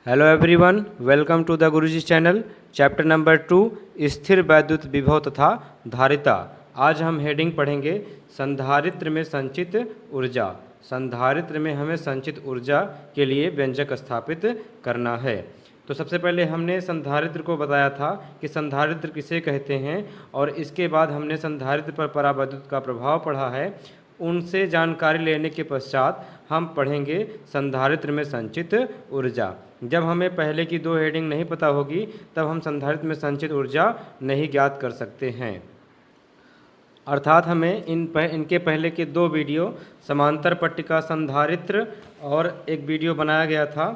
Hello everyone, welcome to the Guruji channel. Chapter number 2, स्थिर वैद्युत विभव तथा धारिता। आज हम हेडिंग पढ़ेंगे संधारित्र में संचित ऊर्जा। संधारित्र में हमें संचित ऊर्जा के लिए व्यंजक स्थापित करना है। तो सबसे पहले हमने संधारित्र को बताया था कि संधारित्र किसे कहते हैं, और इसके बाद हमने संधारित्र पर परावैद्युत का प्रभाव पढ़ा है। उनसे जानकारी लेने के पश्चात हम पढ़ेंगे संधारित्र में संचित ऊर्जा। जब हमें पहले की दो हेडिंग नहीं पता होगी तब हम संधारित्र में संचित ऊर्जा नहीं ज्ञात कर सकते हैं। अर्थात हमें इनके पहले के दो वीडियो समांतर पट्टिका संधारित्र और एक वीडियो बनाया गया था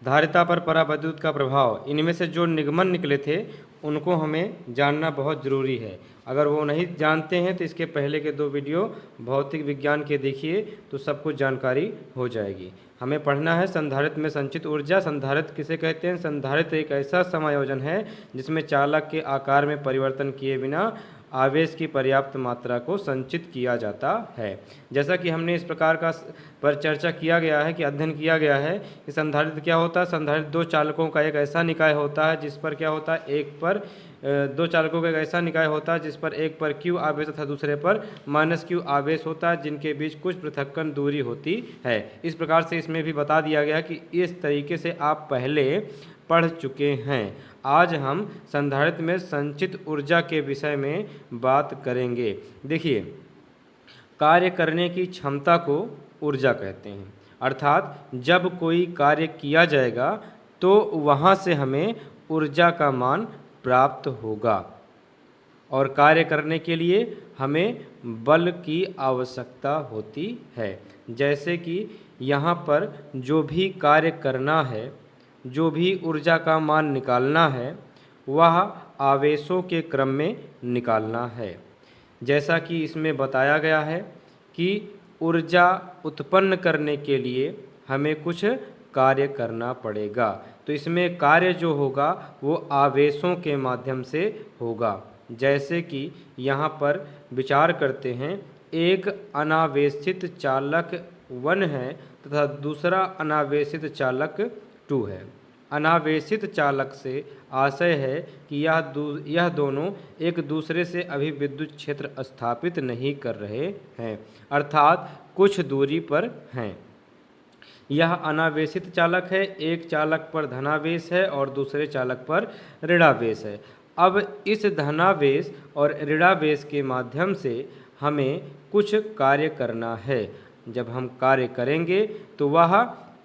धारिता पर परावैद्युत का प्रभाव, इनमें से जो निगमन निकले थे उनको हमें जानना बहुत ज़रूरी है। अगर वो नहीं जानते हैं तो इसके पहले के दो वीडियो भौतिक विज्ञान के देखिए तो सब कुछ जानकारी हो जाएगी। हमें पढ़ना है संधारित्र में संचित ऊर्जा। संधारित्र किसे कहते हैं? संधारित्र एक ऐसा समायोजन है जिसमें चालक के आकार में परिवर्तन किए बिना आवेश की पर्याप्त मात्रा को संचित किया जाता है। जैसा कि हमने इस प्रकार का पर चर्चा किया गया है कि अध्ययन किया गया है कि संधारित्र क्या होता है। संधारित्र दो चालकों का एक ऐसा निकाय होता है जिस पर क्या होता है, दो चालकों का एक ऐसा निकाय होता है जिस पर एक पर Q आवेश तथा दूसरे पर -Q आवेश होता है, जिनके बीच कुछ पृथक्कन दूरी होती है। इस प्रकार से इसमें भी बता दिया गया कि इस तरीके से आप पहले पढ़ चुके हैं। आज हम संधारित्र में संचित ऊर्जा के विषय में बात करेंगे। देखिए, कार्य करने की क्षमता को ऊर्जा कहते हैं। अर्थात जब कोई कार्य किया जाएगा तो वहाँ से हमें ऊर्जा का मान प्राप्त होगा, और कार्य करने के लिए हमें बल की आवश्यकता होती है। जैसे कि यहाँ पर जो भी कार्य करना है, जो भी ऊर्जा का मान निकालना है, वह आवेशों के क्रम में निकालना है। जैसा कि इसमें बताया गया है कि ऊर्जा उत्पन्न करने के लिए हमें कुछ कार्य करना पड़ेगा। तो इसमें कार्य जो होगा वो आवेशों के माध्यम से होगा। जैसे कि यहाँ पर विचार करते हैं, एक अनावेशित चालक 1 है तथा दूसरा अनावेशित चालक 2 है। अनावेशित चालक से आशय है कि यह दोनों एक दूसरे से अभी विद्युत क्षेत्र स्थापित नहीं कर रहे हैं, अर्थात कुछ दूरी पर हैं। यह अनावेशित चालक है, एक चालक पर धनावेश है और दूसरे चालक पर ऋणावेश है। अब इस धनावेश और ऋणावेश के माध्यम से हमें कुछ कार्य करना है। जब हम कार्य करेंगे तो वह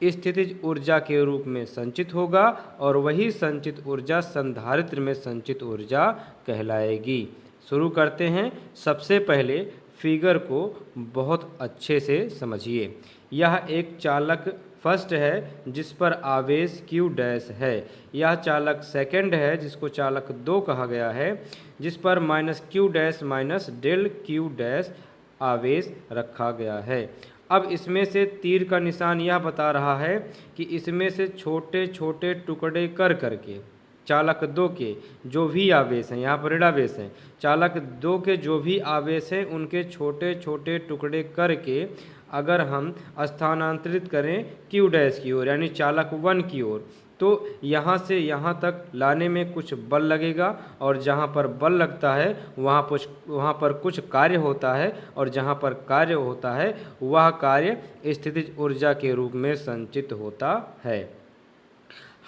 स्थितिज ऊर्जा के रूप में संचित होगा, और वही संचित ऊर्जा संधारित्र में संचित ऊर्जा कहलाएगी। शुरू करते हैं। सबसे पहले फिगर को बहुत अच्छे से समझिए। यह एक चालक फर्स्ट है जिस पर आवेश Q डैश है। यह चालक सेकंड है जिसको चालक 2 कहा गया है, जिस पर -Q dash minus del Q dash आवेश रखा गया है। अब इसमें से तीर का निशान यह बता रहा है कि इसमें से छोटे छोटे टुकड़े कर करके चालक 2 के जो भी आवेश हैं, यहाँ पर ऋणावेश हैं, चालक 2 के जो भी आवेश हैं उनके छोटे छोटे टुकड़े करके अगर हम स्थानांतरित करें Q डैश की ओर, यानी चालक 1 की ओर, तो यहाँ से यहाँ तक लाने में कुछ बल लगेगा, और जहाँ पर बल लगता है वहाँ पर कुछ कार्य होता है, और जहाँ पर कार्य होता है वह कार्य स्थितिज ऊर्जा के रूप में संचित होता है।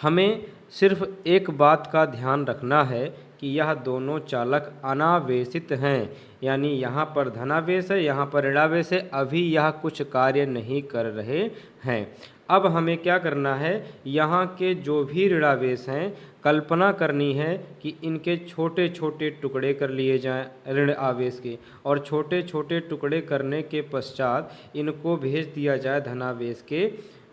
हमें सिर्फ एक बात का ध्यान रखना है कि यह दोनों चालक अनावेशित हैं, यानी यहाँ पर धनावेश है, यहाँ पर ऋणावेश है। अभी यह कुछ कार्य नहीं कर रहे हैं। अब हमें क्या करना है, यहाँ के जो भी ऋणावेश हैं कल्पना करनी है कि इनके छोटे छोटे टुकड़े कर लिए जाएं ऋण आवेश के, और छोटे छोटे टुकड़े करने के पश्चात इनको भेज दिया जाए धनावेश के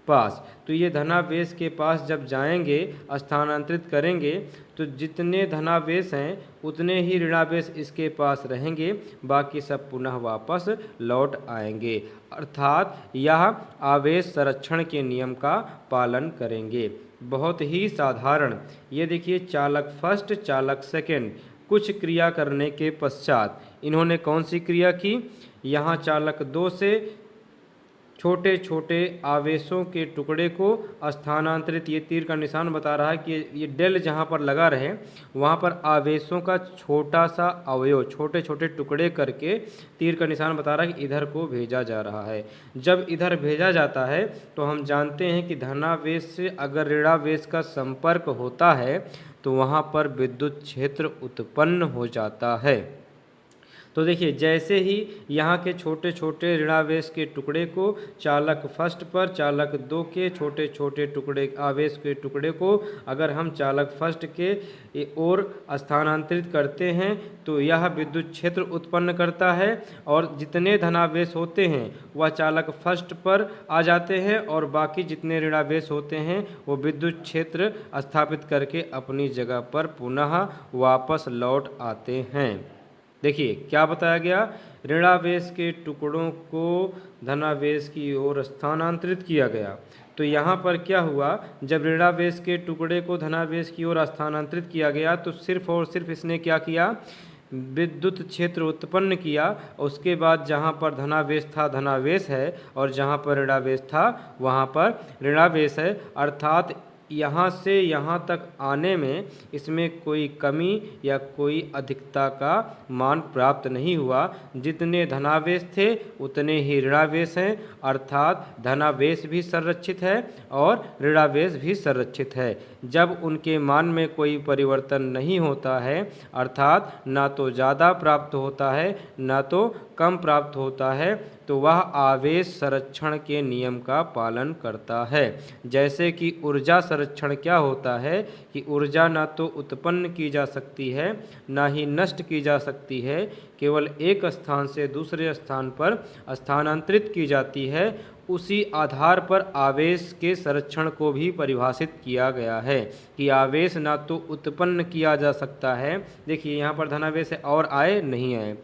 पास। तो ये धनावेश के पास जब जाएंगे, स्थानांतरित करेंगे, तो जितने धनावेश हैं उतने ही ऋणावेश इसके पास रहेंगे, बाकी सब पुनः वापस लौट आएंगे। अर्थात यह आवेश संरक्षण के नियम का पालन करेंगे। बहुत ही साधारण। ये देखिए, चालक फर्स्ट, चालक सेकंड, कुछ क्रिया करने के पश्चात इन्होंने कौन सी क्रिया की? यहाँ चालक 2 से छोटे छोटे आवेशों के टुकड़े को स्थानांतरित, ये तीर का निशान बता रहा है कि ये डेल जहाँ पर लगा रहे वहाँ पर आवेशों का छोटा सा अवयव छोटे छोटे टुकड़े करके तीर का निशान बता रहा है कि इधर को भेजा जा रहा है। जब इधर भेजा जाता है तो हम जानते हैं कि धनावेश से अगर ऋणावेश का संपर्क होता है तो वहाँ पर विद्युत क्षेत्र उत्पन्न हो जाता है। तो देखिए जैसे ही यहाँ के छोटे छोटे ऋणावेश के टुकड़े को चालक फर्स्ट पर चालक दो के छोटे छोटे टुकड़े आवेश के टुकड़े को अगर हम चालक फर्स्ट के ओर स्थानांतरित करते हैं तो यह विद्युत क्षेत्र उत्पन्न करता है और जितने धनावेश होते हैं वह चालक फर्स्ट पर आ जाते हैं और बाकी जितने ऋणावेश होते हैं वो विद्युत क्षेत्र स्थापित करके अपनी जगह पर पुनः वापस लौट आते हैं। देखिए क्या बताया गया, ऋणावेश के टुकड़ों को धनावेश की ओर स्थानांतरित किया गया। तो यहाँ पर क्या हुआ, जब ऋणावेश के टुकड़े को धनावेश की ओर स्थानांतरित किया गया तो सिर्फ और सिर्फ इसने क्या किया, विद्युत क्षेत्र उत्पन्न किया। उसके बाद जहाँ पर धनावेश था धनावेश है और जहाँ पर ऋणावेश था वहाँ पर ऋणावेश है, अर्थात यहाँ से यहाँ तक आने में इसमें कोई कमी या कोई अधिकता का मान प्राप्त नहीं हुआ। जितने धनावेश थे उतने ही ऋणावेश हैं, अर्थात धनावेश भी संरक्षित है और ऋणावेश भी संरक्षित है। जब उनके मान में कोई परिवर्तन नहीं होता है, अर्थात ना तो ज़्यादा प्राप्त होता है ना तो कम प्राप्त होता है, तो वह आवेश संरक्षण के नियम का पालन करता है। जैसे कि ऊर्जा संरक्षण क्या होता है कि ऊर्जा ना तो उत्पन्न की जा सकती है ना ही नष्ट की जा सकती है, केवल एक स्थान से दूसरे स्थान पर स्थानांतरित की जाती है। उसी आधार पर आवेश के संरक्षण को भी परिभाषित किया गया है कि आवेश ना तो उत्पन्न किया जा सकता है, देखिए यहाँ पर धनावेश है और आए नहीं आए,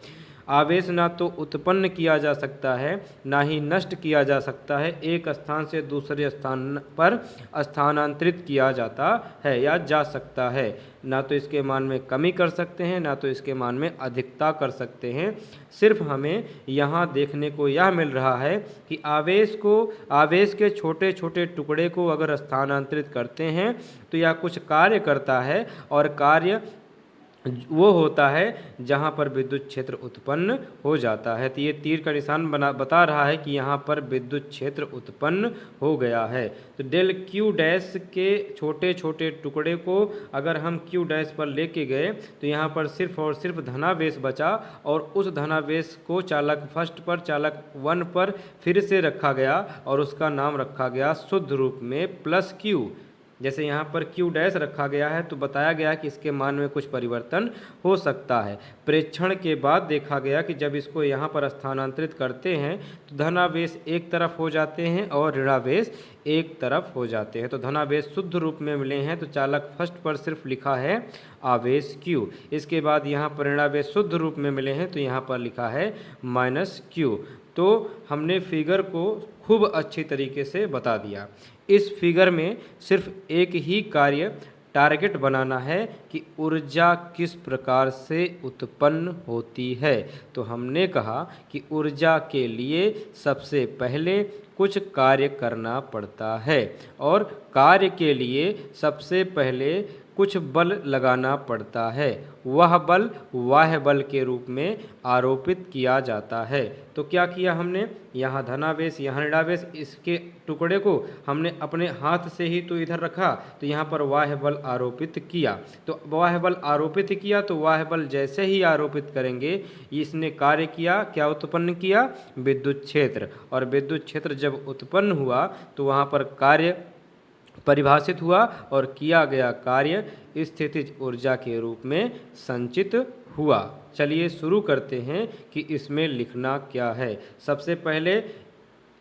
आवेश ना तो उत्पन्न किया जा सकता है ना ही नष्ट किया जा सकता है, एक स्थान से दूसरे स्थान पर स्थानांतरित किया जाता है या जा सकता है। ना तो इसके मान में कमी कर सकते हैं ना तो इसके मान में अधिकता कर सकते हैं। सिर्फ हमें यहाँ देखने को यह मिल रहा है कि आवेश के छोटे छोटे टुकड़े को अगर स्थानांतरित करते हैं तो यह कुछ कार्य करता है और कार्य वो होता है जहाँ पर विद्युत क्षेत्र उत्पन्न हो जाता है। तो ये तीर का निशान बता रहा है कि यहाँ पर विद्युत क्षेत्र उत्पन्न हो गया है। तो डेल क्यू डैश के छोटे छोटे टुकड़े को अगर हम क्यू डैश पर लेके गए तो यहाँ पर सिर्फ और सिर्फ धनावेश बचा और उस धनावेश को चालक फर्स्ट पर चालक वन पर फिर से रखा गया और उसका नाम रखा गया शुद्ध रूप में प्लस क्यू। जैसे यहाँ पर क्यू डैश रखा गया है तो बताया गया कि इसके मान में कुछ परिवर्तन हो सकता है। प्रेक्षण के बाद देखा गया कि जब इसको यहाँ पर स्थानांतरित करते हैं तो धनावेश एक तरफ हो जाते हैं और ऋणावेश एक तरफ हो जाते हैं। तो धनावेश शुद्ध रूप में मिले हैं तो चालक फर्स्ट पर सिर्फ लिखा है आवेश क्यू। इसके बाद यहाँ पर ऋणावेश शुद्ध रूप में मिले हैं तो यहाँ पर लिखा है माइनस क्यू। तो हमने फिगर को खूब अच्छी तरीके से बता दिया। इस फिगर में सिर्फ एक ही कार्य टारगेट बनाना है कि ऊर्जा किस प्रकार से उत्पन्न होती है। तो हमने कहा कि ऊर्जा के लिए सबसे पहले कुछ कार्य करना पड़ता है और कार्य के लिए सबसे पहले कुछ बल लगाना पड़ता है, वह बल बाह्य बल के रूप में आरोपित किया जाता है। तो क्या किया हमने, यहाँ धनावेश यहाँ ऋणावेश, इसके टुकड़े को हमने अपने हाथ से ही तो इधर रखा तो यहाँ पर बाह्य बल आरोपित किया। तो बाह्य बल आरोपित किया तो बाह्य बल जैसे ही आरोपित करेंगे इसने कार्य किया, क्या उत्पन्न किया, विद्युत क्षेत्र। और विद्युत क्षेत्र जब उत्पन्न हुआ तो वहाँ पर कार्य परिभाषित हुआ और किया गया कार्य स्थितिज ऊर्जा के रूप में संचित हुआ। चलिए शुरू करते हैं कि इसमें लिखना क्या है। सबसे पहले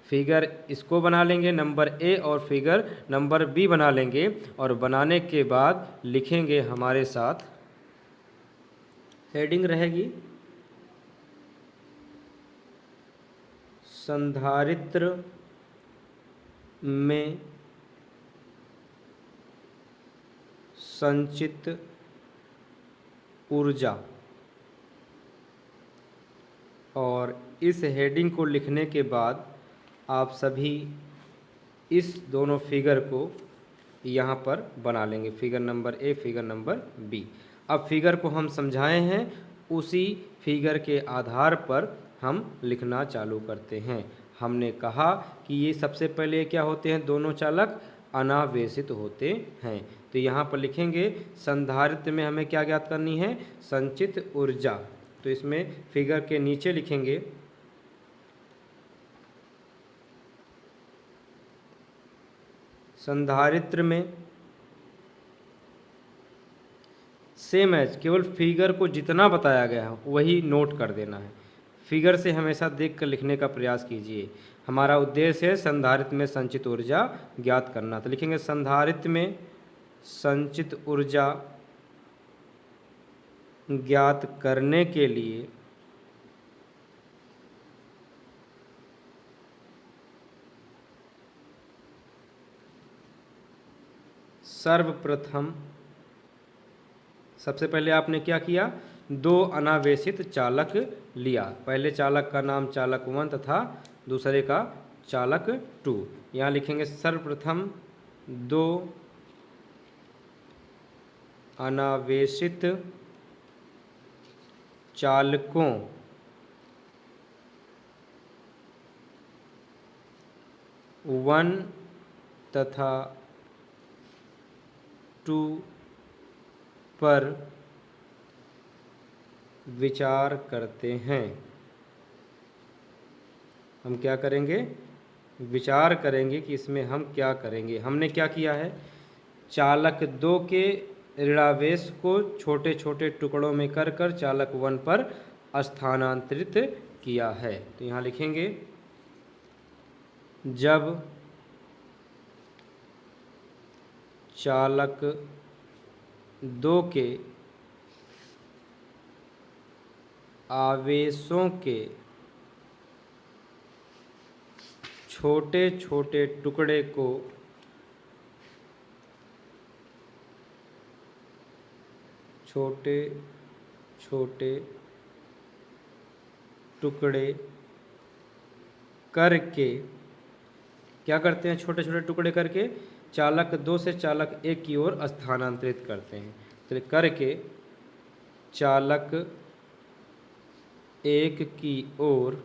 फिगर इसको बना लेंगे नंबर ए और फिगर नंबर बी बना लेंगे और बनाने के बाद लिखेंगे हमारे साथ, हेडिंग रहेगी संधारित्र में संचित ऊर्जा। और इस हेडिंग को लिखने के बाद आप सभी इस दोनों फिगर को यहाँ पर बना लेंगे, figure number A, figure number B. अब फिगर को हम समझाए हैं, उसी फिगर के आधार पर हम लिखना चालू करते हैं। हमने कहा कि ये सबसे पहले क्या होते हैं, दोनों चालक अनावेशित होते हैं। तो यहाँ पर लिखेंगे संधारित्र में हमें क्या ज्ञात करनी है, संचित ऊर्जा। तो इसमें फिगर के नीचे लिखेंगे संधारित्र में, सेम एज, केवल फिगर को जितना बताया गया है वही नोट कर देना है। फिगर से हमेशा देखकर लिखने का प्रयास कीजिए। हमारा उद्देश्य है संधारित्र में संचित ऊर्जा ज्ञात करना। तो लिखेंगे संधारित्र में संचित ऊर्जा ज्ञात करने के लिए सर्वप्रथम सबसे पहले आपने क्या किया, दो अनावेशित चालक लिया। पहले चालक का नाम चालक 1 तथा दूसरे का चालक 2। यहाँ लिखेंगे सर्वप्रथम दो अनावेशित चालकों वन तथा 2 पर विचार करते हैं। हम क्या करेंगे, विचार करेंगे कि इसमें हम क्या करेंगे। हमने क्या किया है, चालक 2 के ऋणावेश को छोटे छोटे टुकड़ों में कर कर चालक 1 पर स्थानांतरित किया है। तो यहाँ लिखेंगे जब चालक 2 के आवेशों के छोटे छोटे टुकड़े को छोटे छोटे टुकड़े करके क्या करते हैं, छोटे छोटे टुकड़े करके चालक 2 से चालक 1 की ओर स्थानांतरित करते हैं। तो करके चालक 1 की ओर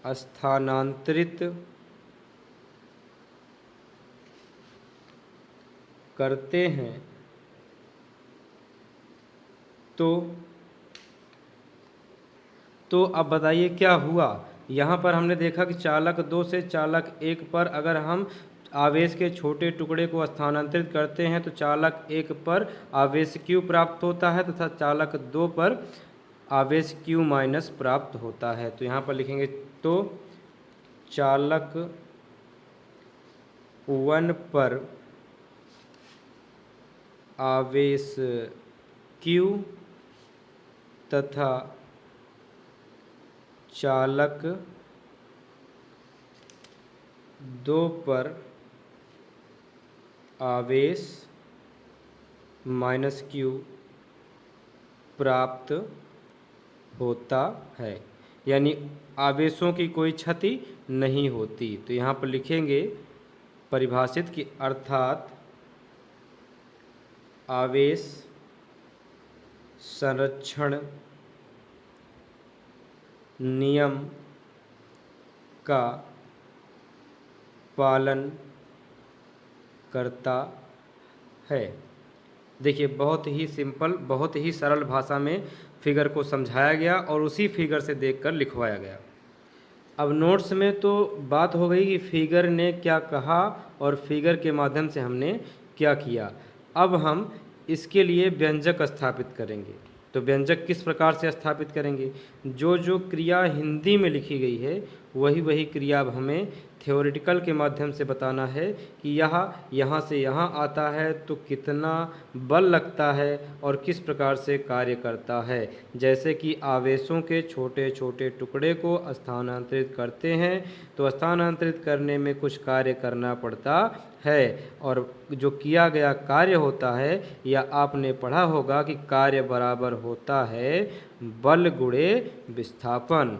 स्थानांतरित करते हैं। तो अब बताइए क्या हुआ। यहाँ पर हमने देखा कि चालक 2 से चालक 1 पर अगर हम आवेश के छोटे टुकड़े को स्थानांतरित करते हैं तो चालक 1 पर आवेश Q प्राप्त होता है तथा चालक 2 पर आवेश Q माइनस प्राप्त होता है। तो यहाँ पर लिखेंगे तो चालक 1 पर आवेश Q तथा चालक 2 पर आवेश माइनस Q प्राप्त होता है, यानी आवेशों की कोई क्षति नहीं होती। तो यहाँ पर लिखेंगे परिभाषित की अर्थात आवेश संरक्षण नियम का पालन करता है। देखिए बहुत ही सिंपल, बहुत ही सरल भाषा में फिगर को समझाया गया और उसी फिगर से देखकर लिखवाया गया। अब नोट्स में तो बात हो गई कि फिगर ने क्या कहा और फिगर के माध्यम से हमने क्या किया। अब हम इसके लिए व्यंजक स्थापित करेंगे। तो व्यंजक किस प्रकार से स्थापित करेंगे, जो जो क्रिया हिंदी में लिखी गई है वही वही क्रिया अब हमें थ्योरेटिकल के माध्यम से बताना है कि यहाँ से यहाँ आता है तो कितना बल लगता है और किस प्रकार से कार्य करता है। जैसे कि आवेशों के छोटे छोटे टुकड़े को स्थानांतरित करते हैं तो स्थानांतरित करने में कुछ कार्य करना पड़ता है और जो किया गया कार्य होता है या आपने पढ़ा होगा कि कार्य बराबर होता है बल गुणे विस्थापन।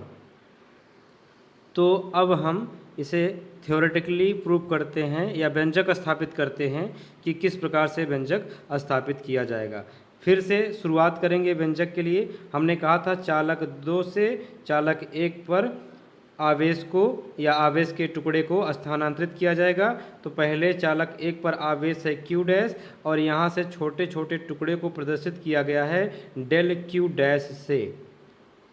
तो अब हम इसे थ्योरेटिकली प्रूव करते हैं या व्यंजक स्थापित करते हैं कि किस प्रकार से व्यंजक स्थापित किया जाएगा। फिर से शुरुआत करेंगे व्यंजक के लिए। हमने कहा था चालक 2 से चालक 1 पर आवेश को या आवेश के टुकड़े को स्थानांतरित किया जाएगा। तो पहले चालक 1 पर आवेश है Q डैश और यहाँ से छोटे छोटे टुकड़े को प्रदर्शित किया गया है डेल Q डैश से।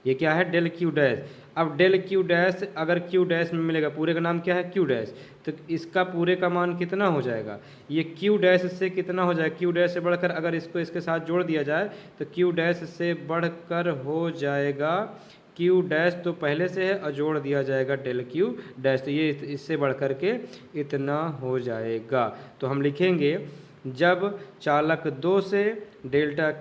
ये क्या है? Del Q dash. अब डेल Q डैश अगर Q डैश में मिलेगा, पूरे का नाम क्या है? Q dash. तो इसका पूरे का मान कितना हो जाएगा? ये Q डैश से कितना हो जाएगा? Q डैश से बढ़कर अगर इसको इसके साथ जोड़ दिया जाए तो Q डैश से बढ़कर हो जाएगा Q डैश, तो पहले से है और जोड़ दिया जाएगा डेल Q डैश, तो ये इससे बढ़कर के इतना हो जाएगा। तो हम लिखेंगे जब चालक 2 से डेल्टा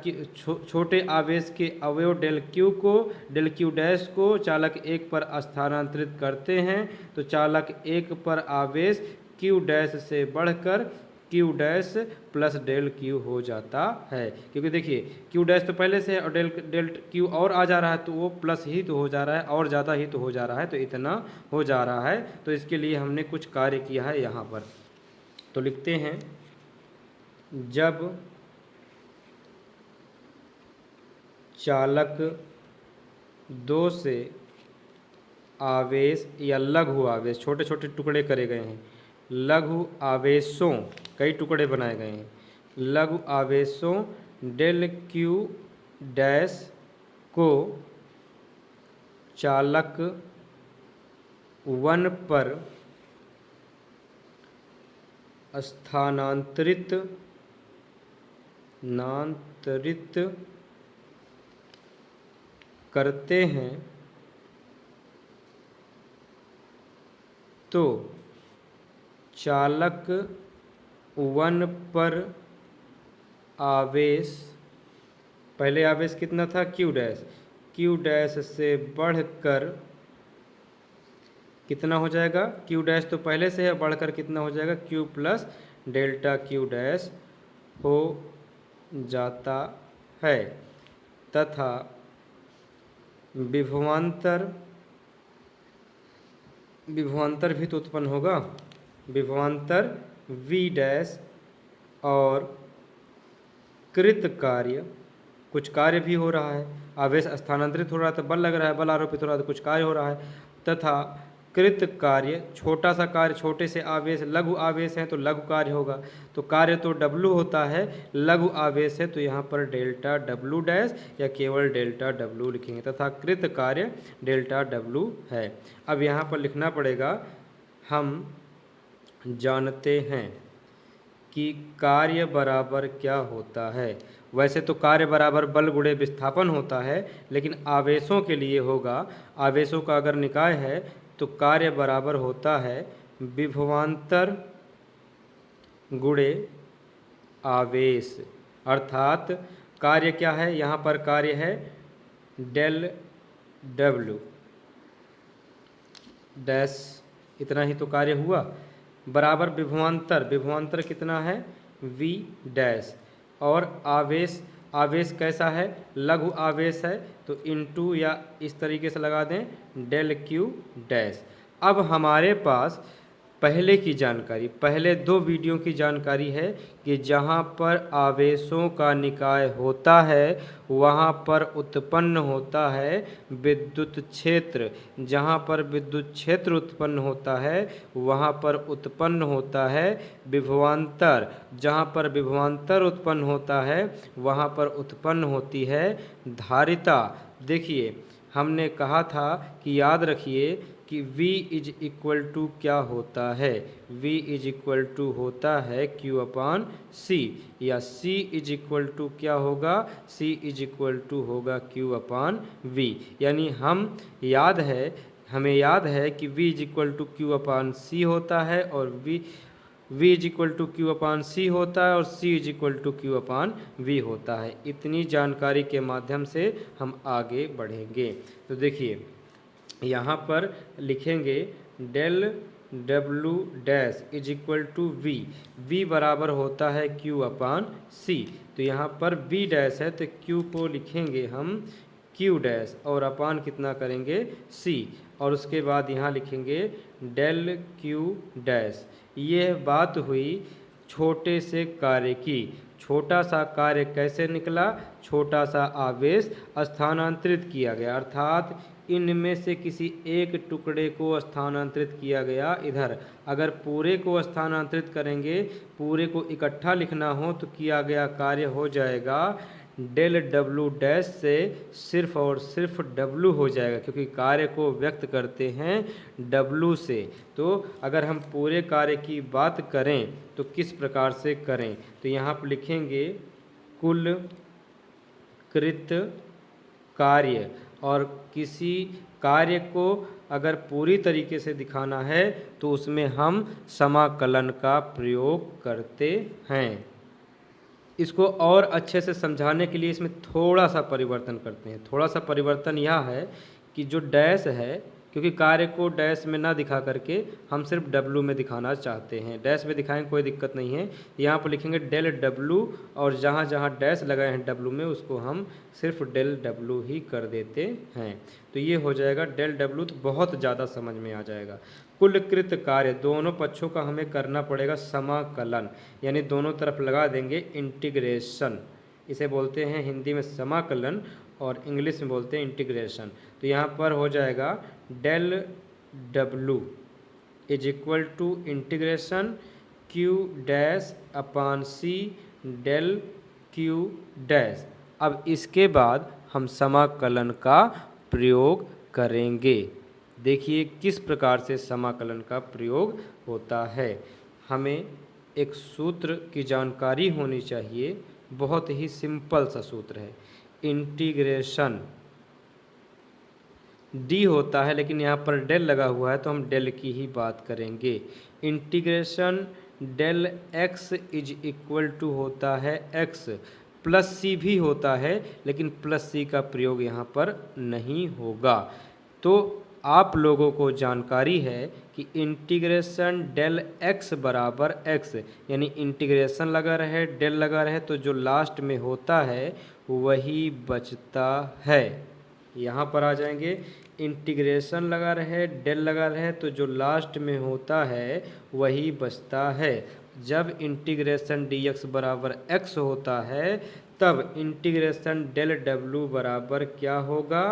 छोटे आवेश के अवयव डेल Q डैश को चालक 1 पर स्थानांतरित करते हैं तो चालक 1 पर आवेश Q डैश से बढ़कर Q dash plus del Q हो जाता है। क्योंकि देखिए Q डैश तो पहले से है और डेल Q और आ जा रहा है तो वो प्लस ही तो हो जा रहा है और ज़्यादा ही तो हो जा रहा है, तो इतना हो जा रहा है। तो इसके लिए हमने कुछ कार्य किया है यहाँ पर। तो लिखते हैं जब चालक 2 से आवेश या लघु आवेश, छोटे छोटे टुकड़े करे गए हैं, लघु आवेशों, कई टुकड़े बनाए गए हैं, लघु आवेशों डेल Q डैश को चालक 1 पर स्थानांतरित करते हैं तो चालक 1 पर आवेश, पहले आवेश कितना था? Q डैश से बढ़कर कितना हो जाएगा? Q डैश तो पहले से है, बढ़कर कितना हो जाएगा? Q plus delta Q dash हो जाता है तथा विभवांतर भी तो उत्पन्न होगा, विभवांतर V डैश और कृत कार्य, कुछ कार्य भी हो रहा है, आवेश स्थानांतरित हो रहा है तो बल लग रहा है, बल आरोपित हो रहा है तो कुछ कार्य हो रहा है, तथा कृत कार्य, छोटा सा कार्य, छोटे से आवेश, लघु आवेश है तो लघु कार्य होगा, तो कार्य तो W होता है, लघु आवेश है तो यहाँ पर डेल्टा W डैश या केवल डेल्टा W लिखेंगे, तथा कृत कार्य डेल्टा W है। अब यहाँ पर लिखना पड़ेगा हम जानते हैं कि कार्य बराबर क्या होता है। वैसे तो कार्य बराबर बल गुणे विस्थापन होता है, लेकिन आवेशों के लिए होगा, आवेशों का अगर निकाय है तो कार्य बराबर होता है विभवांतर गुणे आवेश, अर्थात कार्य क्या है? यहाँ पर कार्य है डेल W डैश, इतना ही तो कार्य हुआ, बराबर विभवांतर कितना है? V डैश, और आवेश कैसा है? लघु आवेश है तो इनटू या इस तरीके से लगा दें डेल Q डैश। अब हमारे पास पहले की जानकारी, पहले 2 वीडियो की जानकारी है कि जहाँ पर आवेशों का निकाय होता है वहाँ पर उत्पन्न होता है विद्युत क्षेत्र, जहाँ पर विद्युत क्षेत्र उत्पन्न होता है वहाँ पर उत्पन्न होता है विभवांतर, जहाँ पर विभवांतर उत्पन्न होता है वहाँ पर उत्पन्न होती है धारिता। देखिए हमने कहा था कि याद रखिए कि V इज इक्वल टू क्या होता है? V इज इक्वल टू होता है Q अपान C, या C इज इक्वल टू क्या होगा? C इज इक्वल टू होगा Q अपान V। यानी हमें याद है कि V is equal to Q upon C होता है और V is equal to Q upon C होता है और C is equal to Q upon V होता है। इतनी जानकारी के माध्यम से हम आगे बढ़ेंगे। तो देखिए यहाँ पर लिखेंगे del W dash is equal to V बराबर होता है Q अपान C। तो यहाँ पर V डैश है तो Q को लिखेंगे हम क्यू डैश और अपान कितना करेंगे सी, और उसके बाद यहाँ लिखेंगे डेल क्यू डैश। ये बात हुई छोटे से कार्य की। छोटा सा कार्य कैसे निकला? छोटा सा आवेश स्थानांतरित किया गया, अर्थात इनमें से किसी एक टुकड़े को स्थानांतरित किया गया इधर। अगर पूरे को स्थानांतरित करेंगे, पूरे को इकट्ठा लिखना हो तो किया गया कार्य हो जाएगा डेल डब्लू डैश से सिर्फ और सिर्फ डब्लू हो जाएगा, क्योंकि कार्य को व्यक्त करते हैं डब्लू से। तो अगर हम पूरे कार्य की बात करें तो किस प्रकार से करें, तो यहाँ पर लिखेंगे कुल कृत कार्य, और किसी कार्य को अगर पूरी तरीके से दिखाना है तो उसमें हम समाकलन का प्रयोग करते हैं। इसको और अच्छे से समझाने के लिए इसमें थोड़ा सा परिवर्तन करते हैं। थोड़ा सा परिवर्तन यह है कि जो डैश है, क्योंकि कार्य को डैश में ना दिखा करके हम सिर्फ डब्लू में दिखाना चाहते हैं। डैश में दिखाएंगे कोई दिक्कत नहीं है, यहाँ पर लिखेंगे डेल डब्लू, और जहाँ जहाँ डैश लगाए हैं डब्लू में उसको हम सिर्फ डेल डब्लू ही कर देते हैं। तो ये हो जाएगा डेल डब्लू, तो बहुत ज़्यादा समझ में आ जाएगा। कुल कृत कार्य, दोनों पक्षों का हमें करना पड़ेगा समाकलन, यानी दोनों तरफ लगा देंगे इंटीग्रेशन। इसे बोलते हैं हिंदी में समाकलन और इंग्लिश में बोलते हैं इंटीग्रेशन। तो यहाँ पर हो जाएगा del W is equal to integration Q dash upon C del Q dash. अब इसके बाद हम समाकलन का प्रयोग करेंगे। देखिए किस प्रकार से समाकलन का प्रयोग होता है। हमें एक सूत्र की जानकारी होनी चाहिए, बहुत ही सिंपल सा सूत्र है। इंटीग्रेशन डी होता है, लेकिन यहाँ पर डेल लगा हुआ है तो हम डेल की ही बात करेंगे। Integration del X is equal to होता है एक्स, प्लस सी भी होता है, लेकिन प्लस सी का प्रयोग यहाँ पर नहीं होगा। तो आप लोगों को जानकारी है कि इंटीग्रेशन डेल एक्स बराबर एक्स, यानी इंटीग्रेशन लगा रहे डेल लगा रहे तो जो लास्ट में होता है वही बचता है। यहाँ पर आ जाएंगे, इंटीग्रेशन लगा रहे डेल लगा रहे तो जो लास्ट में होता है वही बचता है। जब इंटीग्रेशन डी एक्स बराबर एक्स होता है तब इंटीग्रेशन डेल डब्लू बराबर क्या होगा?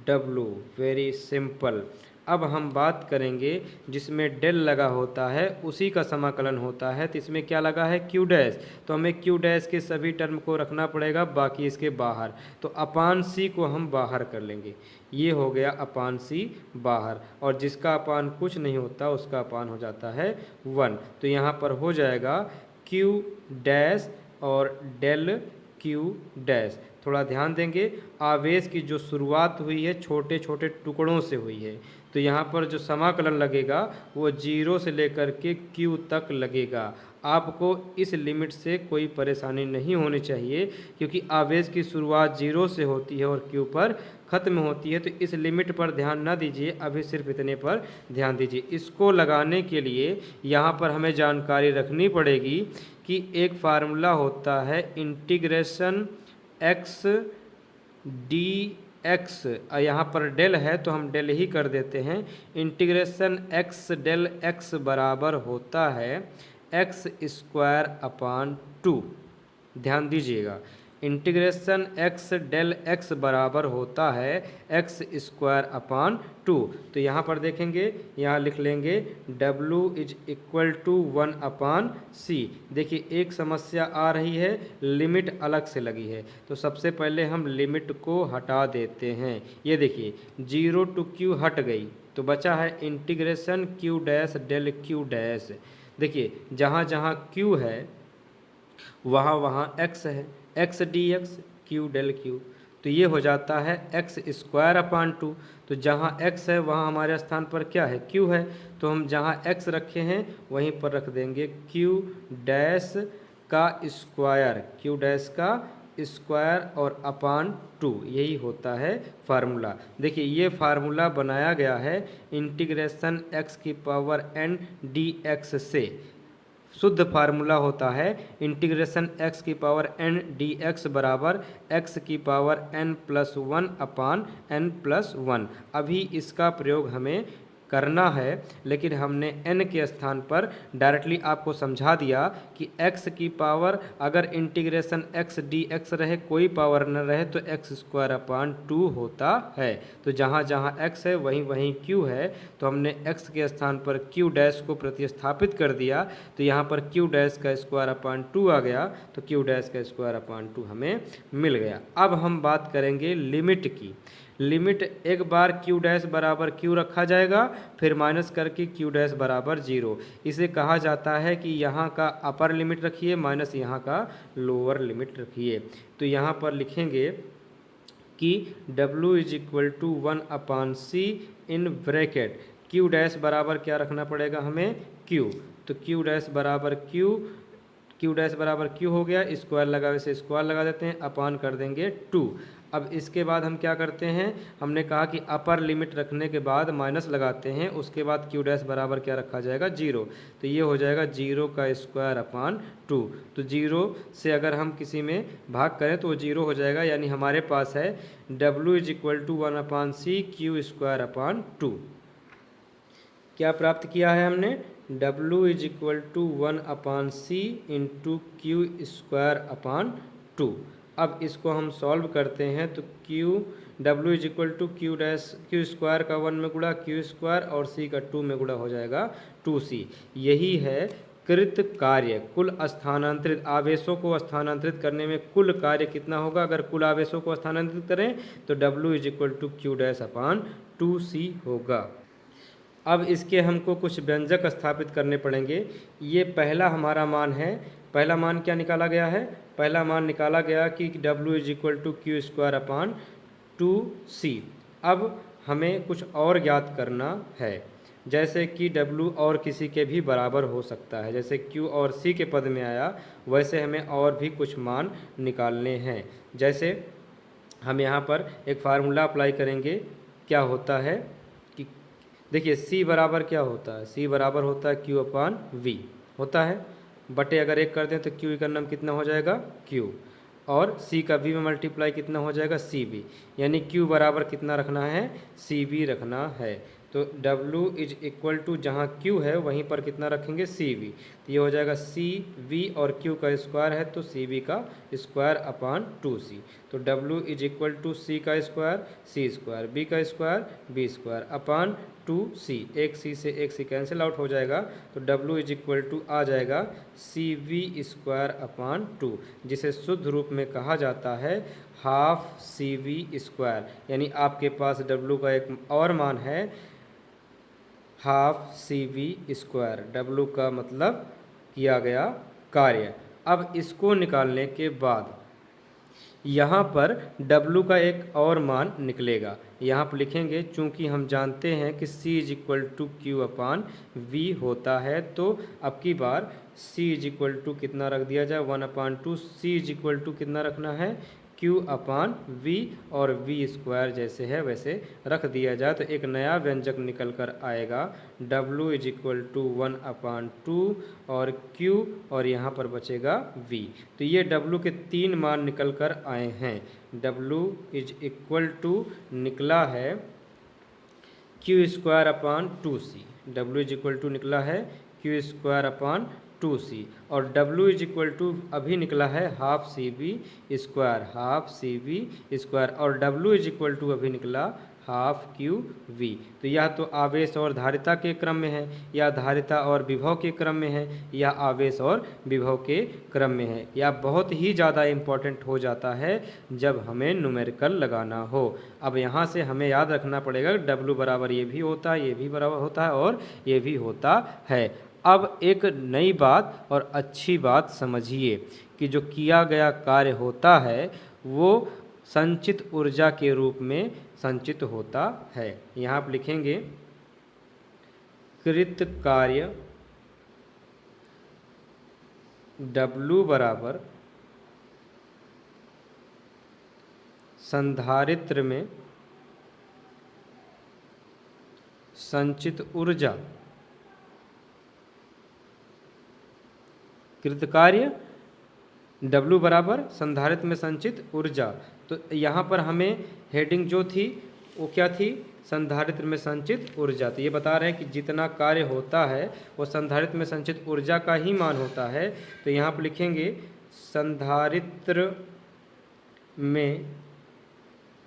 डब्लू। Very simple. अब हम बात करेंगे जिसमें डेल लगा होता है उसी का समाकलन होता है, तो इसमें क्या लगा है? Q dash. तो हमें क्यू डैश के सभी टर्म को रखना पड़ेगा, बाकी इसके बाहर। तो अपान सी को हम बाहर कर लेंगे, ये हो गया अपान सी बाहर, और जिसका अपान कुछ नहीं होता उसका अपान हो जाता है 1। तो यहाँ पर हो जाएगा क्यू डैश और डेल क्यू डैश। थोड़ा ध्यान देंगे, आवेश की जो शुरुआत हुई है छोटे छोटे टुकड़ों से हुई है, तो यहाँ पर जो समाकलन लगेगा वो 0 से लेकर के Q तक लगेगा। आपको इस लिमिट से कोई परेशानी नहीं होनी चाहिए, क्योंकि आवेश की शुरुआत 0 से होती है और Q पर ख़त्म होती है। तो इस लिमिट पर ध्यान ना दीजिए, अभी सिर्फ इतने पर ध्यान दीजिए। इसको लगाने के लिए यहाँ पर हमें जानकारी रखनी पड़ेगी कि एक फार्मूला होता है इंटीग्रेशन एक्स डी एक्स, यहाँ पर डेल है तो हम डेल ही कर देते हैं। इंटीग्रेशन एक्स डेल एक्स बराबर होता है एक्स स्क्वायर अपान 2। ध्यान दीजिएगा, इंटीग्रेशन एक्स डेल एक्स बराबर होता है एक्स स्क्वायर अपान 2। तो यहाँ पर देखेंगे, यहाँ लिख लेंगे W इज इक्वल टू 1 अपान सी। देखिए एक समस्या आ रही है, लिमिट अलग से लगी है, तो सबसे पहले हम लिमिट को हटा देते हैं। ये देखिए 0 टू Q हट गई, तो बचा है integration Q dash del Q dash. देखिए जहाँ जहाँ Q है वहाँ वहाँ x है, X D X Q del Q. तो ये हो जाता है एक्स स्क्वायर अपान 2। तो जहाँ x है वहाँ हमारे स्थान पर क्या है? q है। तो हम जहाँ x रखे हैं वहीं पर रख देंगे q डैश का स्क्वायर, q डैश का स्क्वायर और अपान 2। यही होता है फार्मूला। देखिए ये फार्मूला बनाया गया है इंटीग्रेशन x की पावर n डी एक्स से। शुद्ध फार्मूला होता है इंटीग्रेशन x की पावर n dx बराबर x की पावर n+1/n+1। अभी इसका प्रयोग हमें करना है, लेकिन हमने n के स्थान पर डायरेक्टली आपको समझा दिया कि x की पावर अगर इंटीग्रेशन x dx रहे, कोई पावर न रहे, तो x² होता है। तो जहाँ जहाँ x है वहीं वहीं q है, तो हमने x के स्थान पर q डैश को प्रतिस्थापित कर दिया, तो यहाँ पर q डैश का स्क्वायर/2 आ गया, तो q डैश का स्क्वायर/2 हमें मिल गया। अब हम बात करेंगे लिमिट की। लिमिट एक बार q डैश बराबर q रखा जाएगा, फिर माइनस करके q डैश बराबर 0। इसे कहा जाता है कि यहाँ का अपर लिमिट रखिए माइनस यहाँ का लोअर लिमिट रखिए। तो यहाँ पर लिखेंगे कि w = 1/c in bracket q dash बराबर क्या रखना पड़ेगा हमें, q। तो q डैश बराबर q हो गया, स्क्वायर लगा वैसे स्क्वायर लगा देते हैं, अपान कर देंगे 2। अब इसके बाद हम क्या करते हैं, हमने कहा कि अपर लिमिट रखने के बाद माइनस लगाते हैं, उसके बाद q डैश बराबर क्या रखा जाएगा, 0। तो ये हो जाएगा 0² 2। तो 0 से अगर हम किसी में भाग करें तो वो 0 हो जाएगा, यानी हमारे पास है w = 1/c q²/2। क्या प्राप्त किया है हमने, w = 1/c × q²/2। अब इसको हम सॉल्व करते हैं तो w = q² का 1 में गुणा q² और c का 2 में गुणा हो जाएगा 2c। यही है कृत कार्य। कुल स्थानांतरित आवेशों को स्थानांतरित करने में कुल कार्य कितना होगा, अगर कुल आवेशों को स्थानांतरित करें तो w = q'/2c होगा। अब इसके हमको कुछ व्यंजक स्थापित करने पड़ेंगे। ये पहला हमारा मान है। पहला मान क्या निकाला गया है, पहला मान निकाला गया कि w = q²/2c। अब हमें कुछ और ज्ञात करना है, जैसे कि w और किसी के भी बराबर हो सकता है, जैसे q और c के पद में आया, वैसे हमें और भी कुछ मान निकालने हैं। जैसे हम यहाँ पर एक फार्मूला अप्लाई करेंगे। क्या होता है कि देखिए c बराबर क्या होता है, c बराबर होता है q/v होता है, बटे अगर 1 कर दें तो q का नाम कितना हो जाएगा, q, और c का v में मल्टीप्लाई कितना हो जाएगा, cv, यानी q बराबर कितना रखना है, cv रखना है। तो w = जहाँ q है वहीं पर कितना रखेंगे, cv। तो ये हो जाएगा cv और q का स्क्वायर है तो cv का स्क्वायर/2c। तो w = c का स्क्वायर c², b का स्क्वायर b²/2c। एक c से एक c कैंसिल आउट हो जाएगा, तो w = आ जाएगा cv²/2, जिसे शुद्ध रूप में कहा जाता है हाफ cv²। यानी आपके पास w का एक और मान है हाफ cv²। w का मतलब किया गया कार्य। अब इसको निकालने के बाद यहाँ पर w का एक और मान निकलेगा। यहाँ पर लिखेंगे, चूँकि हम जानते हैं कि c = q/v होता है, तो अब की बार c = कितना रख दिया जाए, 1/2। c = कितना रखना है, q/v, और v² जैसे है वैसे रख दिया जाए, तो एक नया व्यंजक निकल कर आएगा w = 1/2 और q, और यहाँ पर बचेगा v। तो ये w के 3 मान निकल कर आए हैं। w = निकला है q²/2c, w = निकला है q²/2c, और w = अभी निकला है हाफ cv², और w = अभी निकला हाफ qv। तो यह तो आवेश और धारिता के क्रम में है, या धारिता और विभव के क्रम में है, या आवेश और विभव के क्रम में है, या बहुत ही ज़्यादा इम्पोर्टेंट हो जाता है जब हमें न्यूमेरिकल लगाना हो। अब यहाँ से हमें याद रखना पड़ेगा w बराबर ये भी होता है, ये भी बराबर होता है, और ये भी होता है। अब एक नई बात और अच्छी बात समझिए कि जो किया गया कार्य होता है वो संचित ऊर्जा के रूप में संचित होता है। यहाँ पर लिखेंगे कृत कार्य W बराबर संधारित्र में संचित ऊर्जा कृतकार्य W बराबर संधारित्र में संचित ऊर्जा। तो यहाँ पर हमें हेडिंग जो थी वो क्या थी, संधारित्र में संचित ऊर्जा। तो ये बता रहे हैं कि जितना कार्य होता है वो संधारित्र में संचित ऊर्जा का ही मान होता है। तो यहाँ पर लिखेंगे संधारित्र में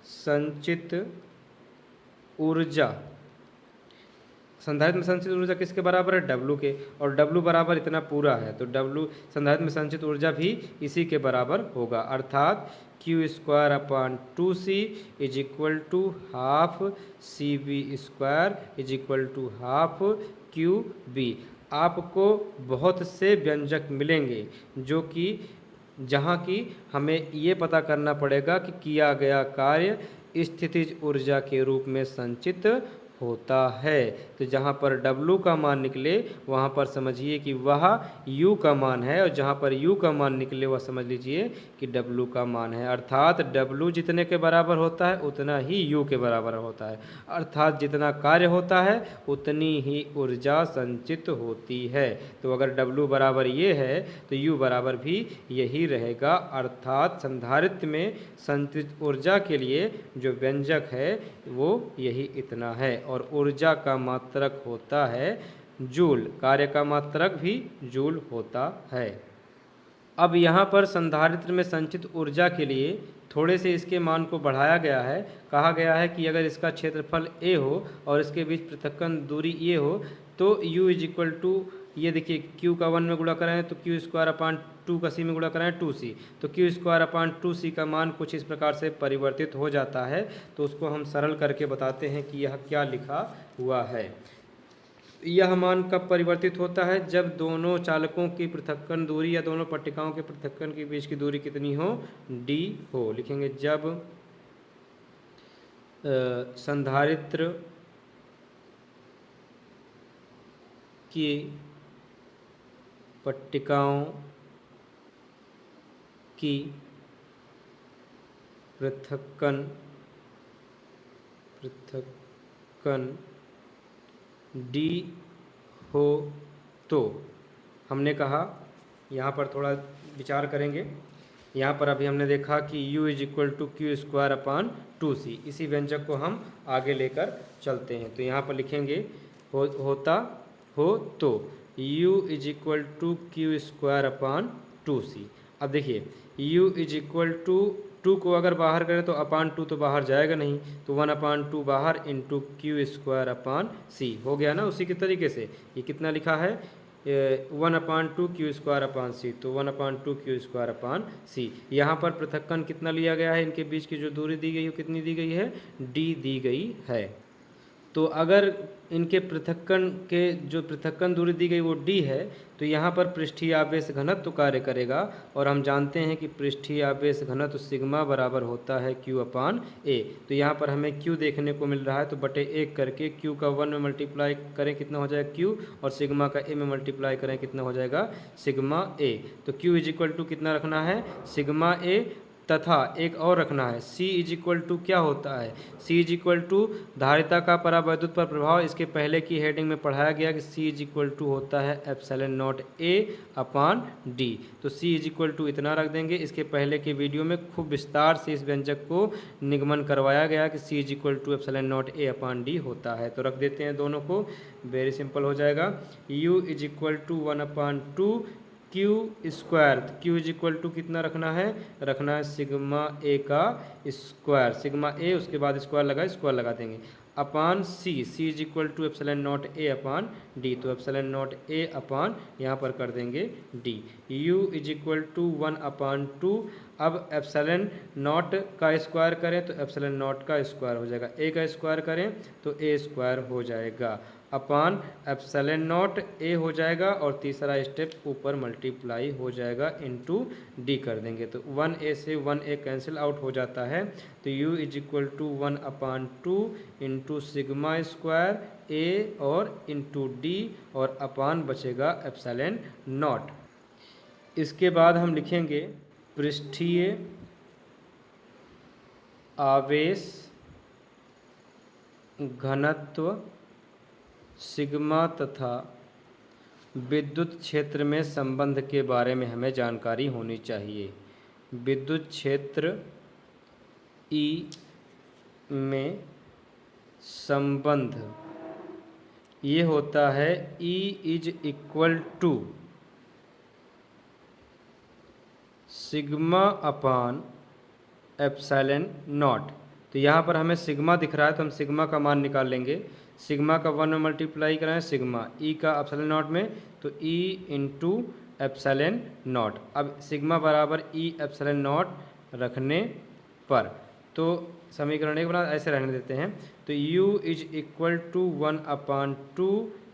संचित ऊर्जा, संधारित्र में संचित ऊर्जा किसके बराबर है, W के, और W बराबर इतना पूरा है तो W संधारित्र में संचित ऊर्जा भी इसी के बराबर होगा, अर्थात Q square upon 2C is equal to half CV square is equal to half QB। आपको बहुत से व्यंजक मिलेंगे जो कि जहाँ की हमें ये पता करना पड़ेगा कि किया गया कार्य स्थितिज ऊर्जा के रूप में संचित होता है। तो जहाँ पर W का मान निकले वहाँ पर समझिए कि वह U का मान है, और जहाँ पर U का मान निकले वह समझ लीजिए कि W का मान है। अर्थात W जितने के बराबर होता है उतना ही U के बराबर होता है, अर्थात जितना कार्य होता है उतनी ही ऊर्जा संचित होती है। तो अगर W बराबर ये है तो U बराबर भी यही रहेगा, अर्थात संधारित्र में संचित ऊर्जा के लिए जो व्यंजक है वो यही इतना है। और ऊर्जा का मात्रक होता है जूल, कार्य का मात्रक भी जूल होता है। अब यहाँ पर संधारित्र में संचित ऊर्जा के लिए थोड़े से इसके मान को बढ़ाया गया है। कहा गया है कि अगर इसका क्षेत्रफल a हो और इसके बीच पृथक्कन दूरी ये हो तो u इज इक्वल टू, ये देखिए q का 1 में गुणा कराएं तो q स्क्वायर अपान 2 का c में गुणा कराएं 2c, तो q स्क्वायर अपान 2c का मान कुछ इस प्रकार से परिवर्तित हो जाता है। तो उसको हम सरल करके बताते हैं कि यह क्या लिखा हुआ है। यह मान कब परिवर्तित होता है, जब दोनों चालकों की पृथक्कन दूरी या दोनों पट्टिकाओं के पृथक्कन के बीच की दूरी कितनी हो, d हो। लिखेंगे जब संधारित्र की पट्टिकाओं की पृथक्कन d हो तो हमने कहा, यहाँ पर थोड़ा विचार करेंगे। यहाँ पर अभी हमने देखा कि u is equal to Q square upon 2c, इसी व्यंजक को हम आगे लेकर चलते हैं। तो यहाँ पर लिखेंगे होता हो तो u is equal to Q square upon 2c। अब देखिए u इज इक्वल टू 2 को अगर बाहर करें तो अपान 2 तो बाहर जाएगा नहीं, तो 1 अपान 2 बाहर इंटू क्यू स्क्वायर अपान c हो गया ना। उसी के तरीके से ये कितना लिखा है, 1 अपान 2 क्यू स्क्वायर अपान सी, तो 1 अपान 2 क्यू स्क्वायर अपान सी। यहाँ पर पृथक्कन कितना लिया गया है, इनके बीच की जो दूरी दी गई है कितनी दी गई है, d दी गई है। तो अगर इनके पृथक्कन के जो पृथक्कन दूरी दी गई वो d है, तो यहाँ पर पृष्ठीय आवेश घनत्व कार्य करेगा, और हम जानते हैं कि पृष्ठीय आवेश घनत्व सिग्मा बराबर होता है q अपान a। तो यहाँ पर हमें q देखने को मिल रहा है, तो बटे 1 करके q का 1 में मल्टीप्लाई करें कितना हो जाएगा q, और सिग्मा का a में मल्टीप्लाई करें कितना हो जाएगा सिग्मा a। तो q इज इक्वल टू कितना रखना है, सिग्मा a, तथा एक और रखना है C इज इक्वल टू क्या होता है, C इज इक्वल टू धारिता का परावैद्युत पर प्रभाव। इसके पहले की हेडिंग में पढ़ाया गया कि C इज इक्वल टू होता है epsilon nought A upon D। तो C इज इक्वल टू इतना रख देंगे। इसके पहले के वीडियो में खूब विस्तार से इस व्यंजक को निगमन करवाया गया कि C is equal to epsilon nought A upon D होता है। तो रख देते हैं दोनों को, वेरी सिंपल हो जाएगा। U is equal to 1 upon 2 Q square, Q is equal to कितना रखना है सिग्मा ए का स्क्वायर, सिग्मा ए उसके बाद स्क्वायर लगा देंगे upon C, C is equal to epsilon nought A upon D, तो एप्सिलॉन नॉट ए अपान यहाँ पर कर देंगे D. U is equal to 1 upon 2, अब एप्सिलॉन नॉट का स्क्वायर करें तो एप्सिलॉन नॉट का स्क्वायर हो जाएगा, ए का स्क्वायर करें तो ए स्क्वायर हो जाएगा अपान एप्सिलॉन नॉट ए हो जाएगा, और तीसरा स्टेप ऊपर मल्टीप्लाई हो जाएगा इनटू डी कर देंगे। तो 1a से 1a कैंसिल आउट हो जाता है, तो u is equal to 1 upon 2 into sigma square a और इंटू डी, और अपान बचेगा एप्सिलॉन नॉट। इसके बाद हम लिखेंगे पृष्ठीय आवेश घनत्व सिग्मा तथा विद्युत क्षेत्र में संबंध के बारे में हमें जानकारी होनी चाहिए। विद्युत क्षेत्र ई में संबंध ये होता है E is equal to sigma upon epsilon nought. तो यहाँ पर हमें सिग्मा दिख रहा है तो हम सिग्मा का मान निकाल लेंगे। सिग्मा का 1 में मल्टीप्लाई कराएं सिग्मा E का एप्सिलॉन नॉट में, तो E इंटू एप्सिलॉन नॉट। अब सिग्मा बराबर E एप्सिलॉन नॉट रखने पर तो समीकरण एक बना ऐसे रहने देते हैं। तो U is equal to 1/2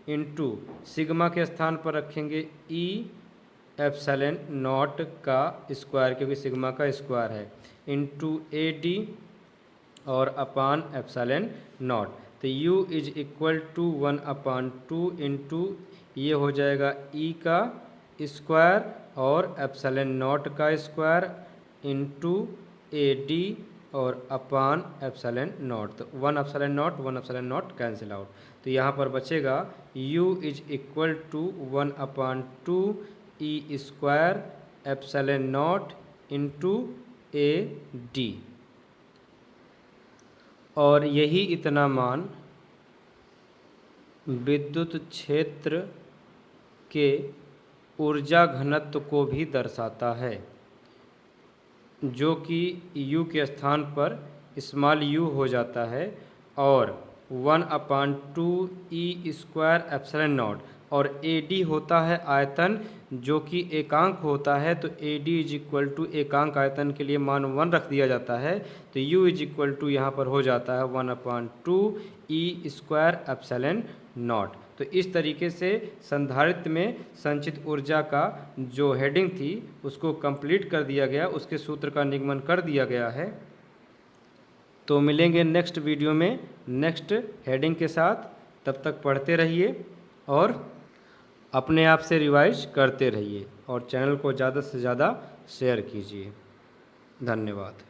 into sigma के स्थान पर रखेंगे E एप्सिलॉन नॉट का स्क्वायर, क्योंकि सिग्मा का स्क्वायर है, इंटू AD और अपान एप्सिलॉन नॉट। तो U is equal to 1/2 into ये हो जाएगा E का स्क्वायर और एप्सिलॉन नॉट का स्क्वायर इंटू AD और अपान एप्सिलॉन नॉट। तो 1 एप्सिलॉन नॉट कैंसिल आउट। तो यहाँ पर बचेगा U is equal to 1/2 E square epsilon nought into AD। और यही इतना मान विद्युत क्षेत्र के ऊर्जा घनत्व को भी दर्शाता है, जो कि U के स्थान पर स्मॉल u हो जाता है और 1/2 E स्क्वायर एप्सिलॉन नॉट, और AD होता है आयतन जो कि एकांक होता है। तो AD इज इक्वल टू एकांक आयतन के लिए मान 1 रख दिया जाता है। तो U इज इक्वल टू यहाँ पर हो जाता है 1/2 E स्क्वायर एप्सिलॉन नॉट। तो इस तरीके से संधारित्र में संचित ऊर्जा का जो हेडिंग थी उसको कंप्लीट कर दिया गया, उसके सूत्र का निगमन कर दिया गया है। तो मिलेंगे नेक्स्ट वीडियो में नेक्स्ट हेडिंग के साथ। तब तक पढ़ते रहिए और अपने आप से रिवाइज करते रहिए और चैनल को ज़्यादा से ज़्यादा शेयर कीजिए। धन्यवाद।